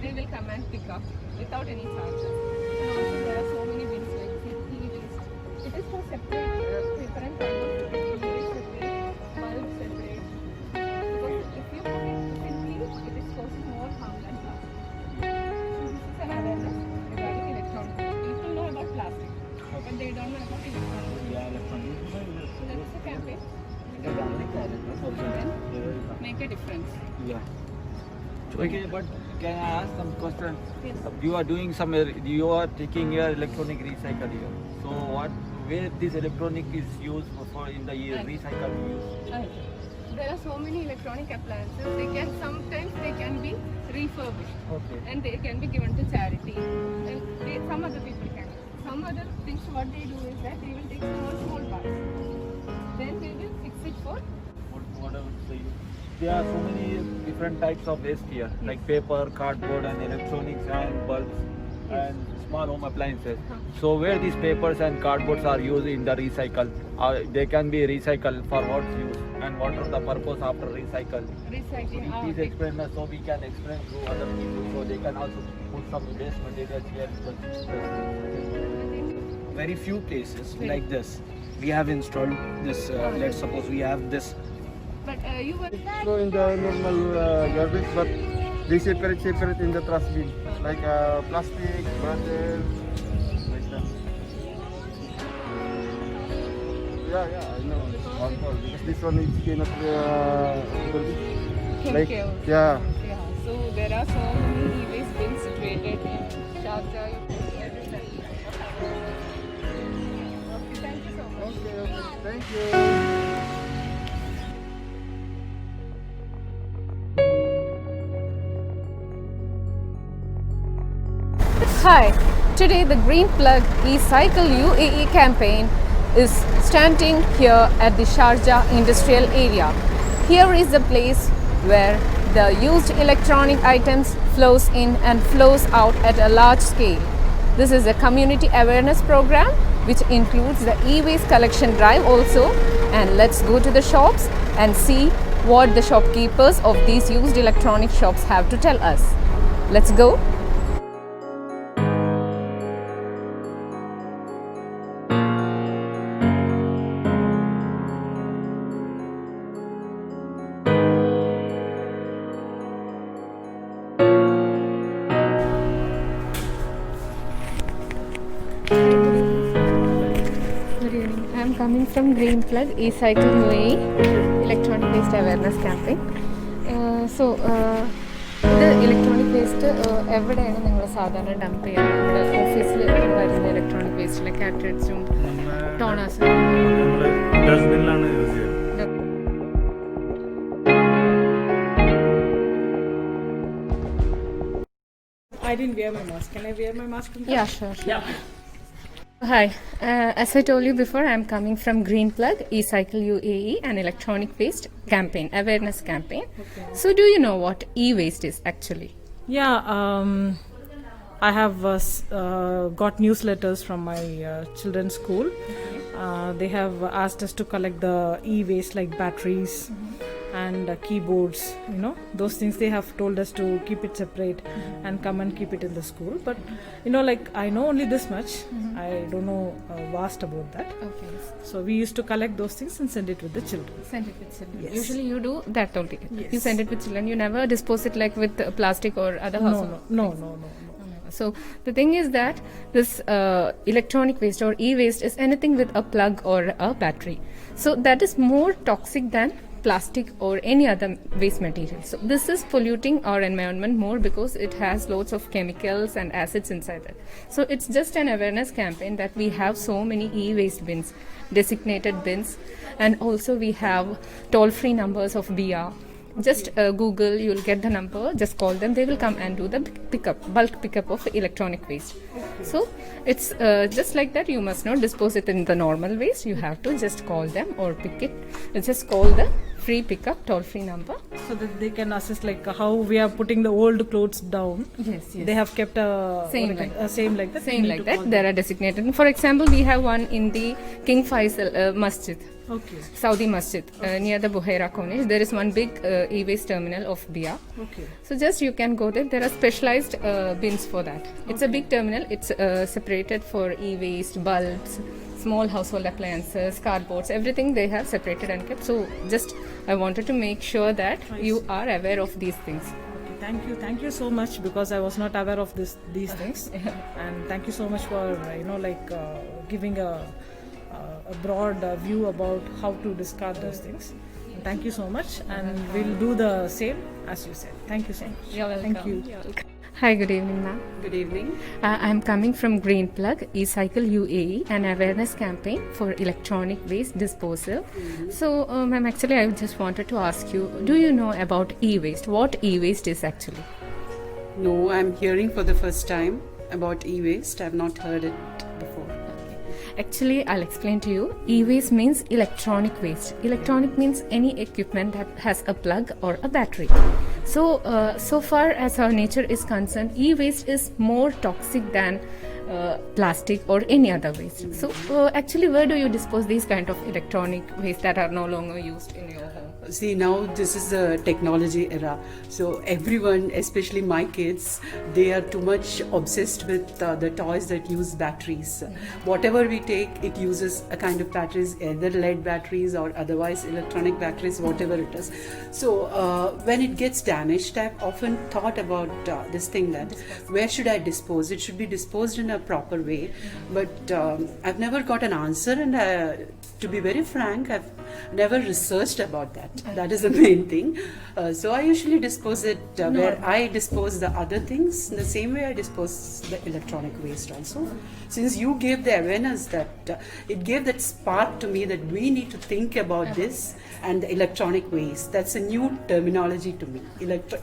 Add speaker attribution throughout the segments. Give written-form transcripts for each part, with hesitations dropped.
Speaker 1: they will come and pick up without any charges. And also there are so many bins like e-waste. It is for separate paper and cardboard, e-waste separate, bulb separate. Because if you put it simply, it is causing more harm than plastic. So this is an awareness regarding electronics. People know about plastic, but they don't know about electronics.
Speaker 2: Yeah, electronic.
Speaker 1: So that is a campaign. Make a difference.
Speaker 2: Yeah. Okay, but can I ask some question?
Speaker 1: Yes.
Speaker 2: You are doing some, you are taking your electronic recycle here. So where this electronic is used for in the recycle use?
Speaker 1: There are so many electronic appliances. Sometimes they can be refurbished.
Speaker 2: Okay.
Speaker 1: And they can be given to charity. And some other people can. Some other things what they do is that they will take small parts. Then they will fix it for.
Speaker 2: What I would say, there are so many different types of waste here, like paper, cardboard, and electronics, and bulbs, and small home appliances. So where these papers and cardboards are used in the recycle, they can be recycled for what use, and what are the purpose after recycle?
Speaker 1: Recycling.
Speaker 2: Please explain us so we can explain to other people so they can also put some waste materials here.
Speaker 3: Very few places like this we have installed this. Let's suppose we have this.
Speaker 1: But you were.
Speaker 4: So in the normal garbage, but they separate in the trash bin, like plastic, bottle, like that. Yeah, I know. One for because this one is cannot like
Speaker 1: Chemicals.
Speaker 4: yeah.
Speaker 1: Yeah. So there are so many e-waste bins situated in Sharjah. Everywhere. Okay, thank you so much.
Speaker 4: Okay, thank you.
Speaker 1: Hi, today the Green Plug eCycle UAE campaign is standing here at the Sharjah industrial area. Here is the place where the used electronic items flows in and flows out at a large scale. This is a community awareness program which includes the e-waste collection drive also, and let's go to the shops and see what the shopkeepers of these used electronic shops have to tell us. Let's go. Good evening. I am coming from Green Plug eCycle UAE electronic waste awareness campaign. The electronic waste എവിടെയാണ് നിങ്ങൾ സാധാരണ dump ചെയ്യുന്നത്? നമ്മുടെ ഓഫീസിൽ വരുന്ന electronic വേസ്റ്റിലെ കാറ്ററിഡ്സും ടോണാസും
Speaker 4: ഡസ്റ്റ്ബിനിലാണ് use ചെയ്യുന്നത്.
Speaker 5: I didn't wear my mask. Can I wear my mask?
Speaker 1: Yeah, sure. Yeah. Hi, as I told you before, I am coming from Green Plug eCycle UAE, an electronic waste campaign, awareness campaign. Okay. So do you know what e-waste is actually?
Speaker 5: Yeah, I have got newsletters from my children's school. They have asked us to collect the e-waste like batteries and keyboards, those things. They have told us to keep it separate and come and keep it in the school. But like I know only this much. I don't know vast about that.
Speaker 1: Okay.
Speaker 5: So we used to collect those things and send it with the children.
Speaker 1: Send it with children.
Speaker 5: Yes.
Speaker 1: Usually you do that only.
Speaker 5: Yes.
Speaker 1: You send it with children. You never dispose it like with plastic or other household.
Speaker 5: No.
Speaker 1: So the thing is that this electronic waste or e-waste is anything with a plug or a battery. So that is more toxic than plastic or any other waste material. So this is polluting our environment more because it has lots of chemicals and acids inside it. So it's just an awareness campaign that we have so many e-waste bins, designated bins, and also we have toll-free numbers of BR. Just Google, you will get the number, just call them, they will come and do the bulk pickup of electronic waste. So it's just like that. You must not dispose it in the normal waste. You have to just call them or pick it. Just call the free pickup toll free number
Speaker 5: so that they can assist like how we are putting the old clothes down.
Speaker 1: Yes, yes.
Speaker 5: They have kept a
Speaker 1: Same like
Speaker 5: same like that.
Speaker 1: Same
Speaker 5: We need
Speaker 1: like
Speaker 5: to
Speaker 1: that.
Speaker 5: call
Speaker 1: There are designated. For example, we have one in the King Faisal Masjid.
Speaker 5: them. Okay.
Speaker 1: Saudi Masjid near the Buhaira Corniche. There is one big e-waste terminal of Bia.
Speaker 5: Okay.
Speaker 1: So just you can go there. There are specialized bins for that. It's a big terminal. It's separated for e-waste, bulbs, small household appliances, cardboards, everything they have separated and kept. So just I wanted to make sure that you are aware of these things.
Speaker 5: Okay, thank you so much, because I was not aware of these things, and thank you so much for giving a broad view about how to discard those things. Thank you so much, and we'll do the same as you said. Thank you so much.
Speaker 1: You're welcome.
Speaker 5: Thank you.
Speaker 1: You're welcome. Hi, good evening, ma'am.
Speaker 6: Good evening.
Speaker 1: I'm coming from Green Plug, eCycle UAE, an awareness campaign for electronic waste disposal. So, ma'am, actually, I just wanted to ask you, do you know about e-waste? What e-waste is actually?
Speaker 6: No, I'm hearing for the first time about e-waste. I've not heard it before.
Speaker 1: Actually, I'll explain to you. E-waste means electronic waste. Electronic means any equipment that has a plug or a battery. So, so far as our nature is concerned, e-waste is more toxic than plastic or any other waste. So, actually, where do you dispose these kind of electronic waste that are no longer used in your home?
Speaker 6: See, now this is the technology era. So everyone, especially my kids, they are too much obsessed with the toys that use batteries. Whatever we take, it uses a kind of batteries, either lead batteries or otherwise electronic batteries, whatever it is. So when it gets damaged, I've often thought about this thing that where should I dispose? It should be disposed in a proper way. But I've never got an answer, and to be very frank, I've never researched about that. That is the main thing. So I usually dispose it where I dispose the other things in the same way I dispose the electronic waste also. Since you gave the awareness that it gave that spark to me that we need to think about this and the electronic waste. That's a new terminology to me.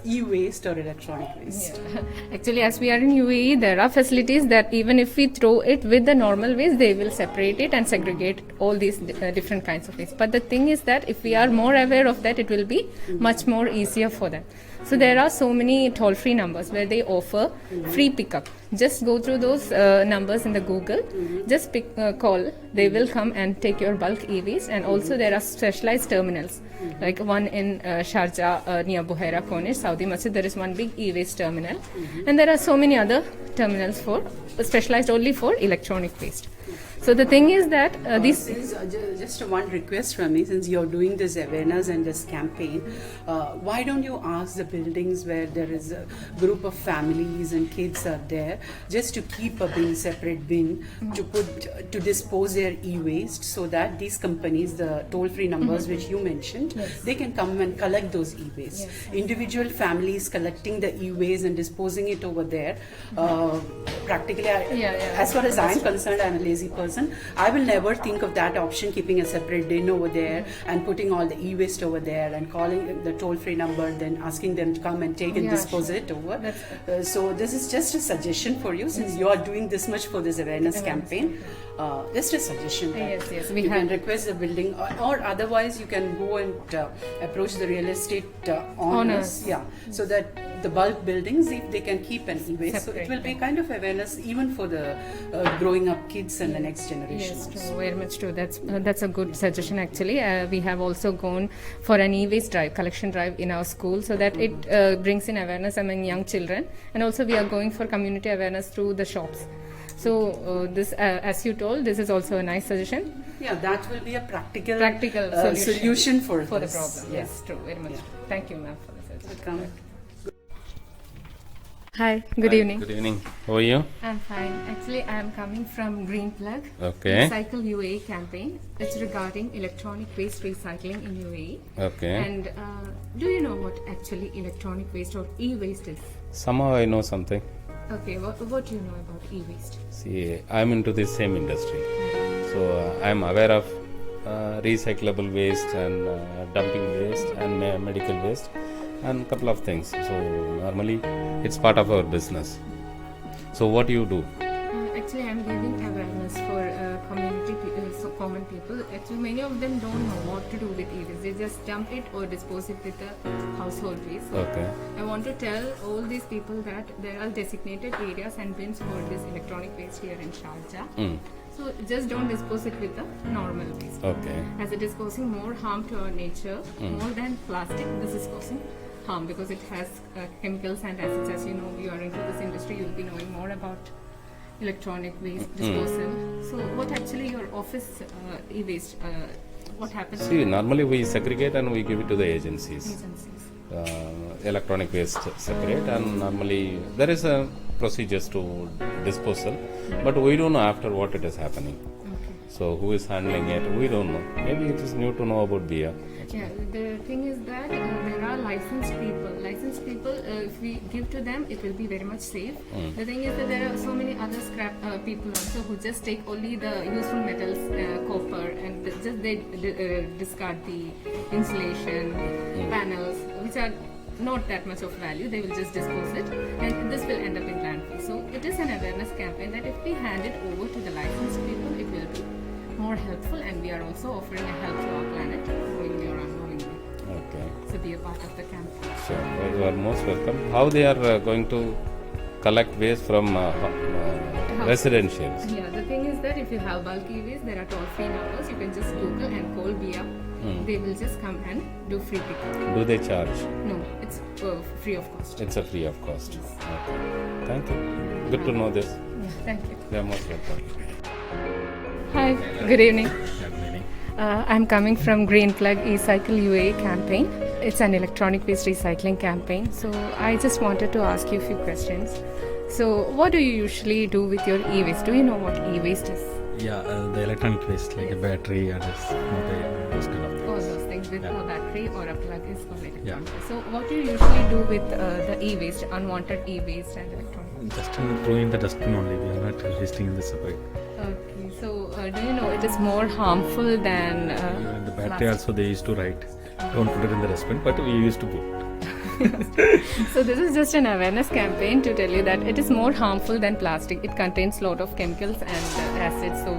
Speaker 6: E-waste or electronic waste.
Speaker 1: Yeah. Actually, as we are in UAE, there are facilities that even if we throw it with the normal waste, they will separate it and segregate all these different kinds of waste. But the thing is that if we are more aware of that, it will be much more easier for them. So there are so many toll-free numbers where they offer free pickup. Just go through those numbers in the Google. Just call. They will come and take your bulk e-waste. And also there are specialized terminals, like one in Sharjah near Buhaira Corniche, Saudi Masjid. There is one big e-waste terminal, and there are so many other terminals for specialized only for electronic waste. So the thing is that these.
Speaker 6: Just one request from me, since you're doing this awareness and this campaign, why don't you ask the buildings where there is a group of families and kids are there, just to keep a bin, separate bin, to dispose their e-waste, so that these companies, the toll-free numbers which you mentioned, they can come and collect those e-waste. Individual families collecting the e-waste and disposing it over there, practically, as far as I'm concerned, I'm a lazy person. I will never think of that option, keeping a separate bin over there and putting all the e-waste over there and calling the toll-free number, then asking them to come and take and dispose it over. So this is just a suggestion for you, since you are doing this much for this awareness campaign. Just a suggestion.
Speaker 1: Yes,
Speaker 6: you can request the building, or otherwise you can go and approach the real estate owners. Yeah, so that the bulk buildings, if they can keep an e-waste, so it will be kind of awareness even for the growing up kids and the next generation.
Speaker 1: Yes, true, very much true. That's a good suggestion actually. We have also gone for an e-waste drive, collection drive in our school, so that it brings in awareness among young children, and also we are going for community awareness through the shops. So this, as you told, this is also a nice suggestion.
Speaker 6: Yeah, that will be a practical
Speaker 1: solution
Speaker 6: for
Speaker 1: the
Speaker 6: this.
Speaker 1: problem.
Speaker 6: Yeah.
Speaker 1: Yes, true, very much.
Speaker 6: Yeah.
Speaker 1: True. Thank you, ma'am, for the suggestion.
Speaker 6: Welcome.
Speaker 1: Hi, good evening.
Speaker 7: Good evening. How are you?
Speaker 1: I'm fine. Actually, I am coming from Green Plug,
Speaker 7: Okay.
Speaker 1: eCycle UAE campaign. It's regarding electronic waste recycling in UAE.
Speaker 7: Okay.
Speaker 1: And do you know what actually electronic waste or e-waste is?
Speaker 7: Somehow I know something.
Speaker 1: Okay, what do you know about e-waste?
Speaker 7: See, I'm into the same industry. So I'm aware of recyclable waste and dumping waste and medical waste and couple of things. So normally it's part of our business. So what do you do?
Speaker 1: Actually, I'm giving awareness for community so common people, actually many of them don't know what to do with e-waste. They just dump it or dispose it with the household waste. So
Speaker 7: Okay.
Speaker 1: I want to tell all these people that there are designated areas and bins for this electronic waste here in Sharjah.
Speaker 7: Mm.
Speaker 1: So just don't dispose it with the normal waste.
Speaker 7: Okay.
Speaker 1: As it is causing more harm to our nature, more than plastic, this is causing harm because it has chemicals and acids. As you know, you are into this industry, you'll be knowing more about electronic waste disposal. So what actually your office e-waste, what happens
Speaker 7: See,
Speaker 1: to
Speaker 7: normally we segregate and we give it to the agencies.
Speaker 1: agencies?
Speaker 7: Electronic waste separate, and normally there is a procedures to disposal, but we don't know after what it is happening.
Speaker 1: Okay.
Speaker 7: So who is handling it? We don't know. Maybe it is new to know about beer.
Speaker 1: Yeah, the thing is that there are licensed people. Licensed people, if we give to them, it will be very much safe. The thing is that there are so many other scrap people also who just take only the useful metals, copper, and just they discard the insulation panels, which are not that much of value. They will just dispose it, and this will end up in landfill. So it is an awareness campaign that if we hand it over to the licensed people, it will be more helpful, and we are also offering a help to our planet, knowingly or unknowingly.
Speaker 7: Okay.
Speaker 1: So be a part of the campaign.
Speaker 7: So you are most welcome. How they are going to collect waste from residentials?
Speaker 1: Yeah, the thing is that if you have bulk e-waste, there are toll-free numbers. You can just Google and call BIA. They will just come and do free pickup.
Speaker 7: Do they charge?
Speaker 1: No, it's free of cost.
Speaker 7: It's a free of cost. Okay. Thank you. Good to know this.
Speaker 1: Yeah, thank you.
Speaker 7: They are most welcome.
Speaker 1: Hi, good evening. I'm coming from Green Plug eCycle UAE campaign. It's an electronic waste recycling campaign. So I just wanted to ask you a few questions. So what do you usually do with your e-waste? Do you know what e-waste is?
Speaker 8: Yeah, the electronic waste like a battery and those kind of things.
Speaker 1: All those things with
Speaker 8: Yeah.
Speaker 1: a battery or a plug is called electronic
Speaker 8: Yeah.
Speaker 1: waste. So what do you usually do with the e-waste, unwanted e-waste and electronic waste?
Speaker 8: Just throw in the dustbin only. We are not wasting in the separate.
Speaker 1: Okay, so do you know it is more harmful than
Speaker 8: Even the battery
Speaker 1: plastic?
Speaker 8: also they used to write, don't put it in the dustbin, but we used to put.
Speaker 1: So this is just an awareness campaign to tell you that it is more harmful than plastic. It contains lot of chemicals and acids, so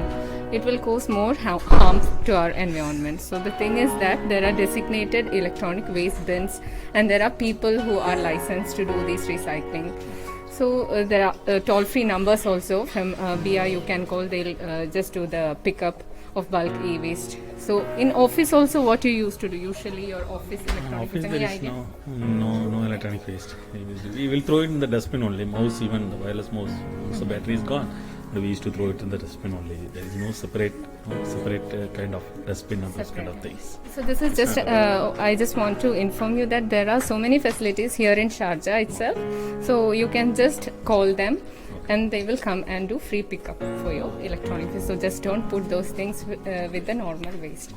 Speaker 1: it will cause more harm to our environment. So the thing is that there are designated electronic waste bins, and there are people who are licensed to do this recycling. So there are toll-free numbers also from BIA you can call. They'll just do the pickup of bulk e-waste. So in office also, what you used to do usually, your office electronic
Speaker 8: Office
Speaker 1: waste,
Speaker 8: there
Speaker 1: any
Speaker 8: is
Speaker 1: idea?
Speaker 8: no electronic waste. We will throw it in the dustbin only. Mouse, even the wireless mouse, so battery is gone. But we used to throw it in the dustbin only. There is no separate kind of dustbin and those kind of things.
Speaker 1: So this is just, I just want to inform you that there are so many facilities here in Sharjah itself. So you can just call them and they will come and do free pickup for your electronic waste. So just don't put those things with the normal waste.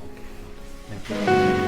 Speaker 8: Thank you.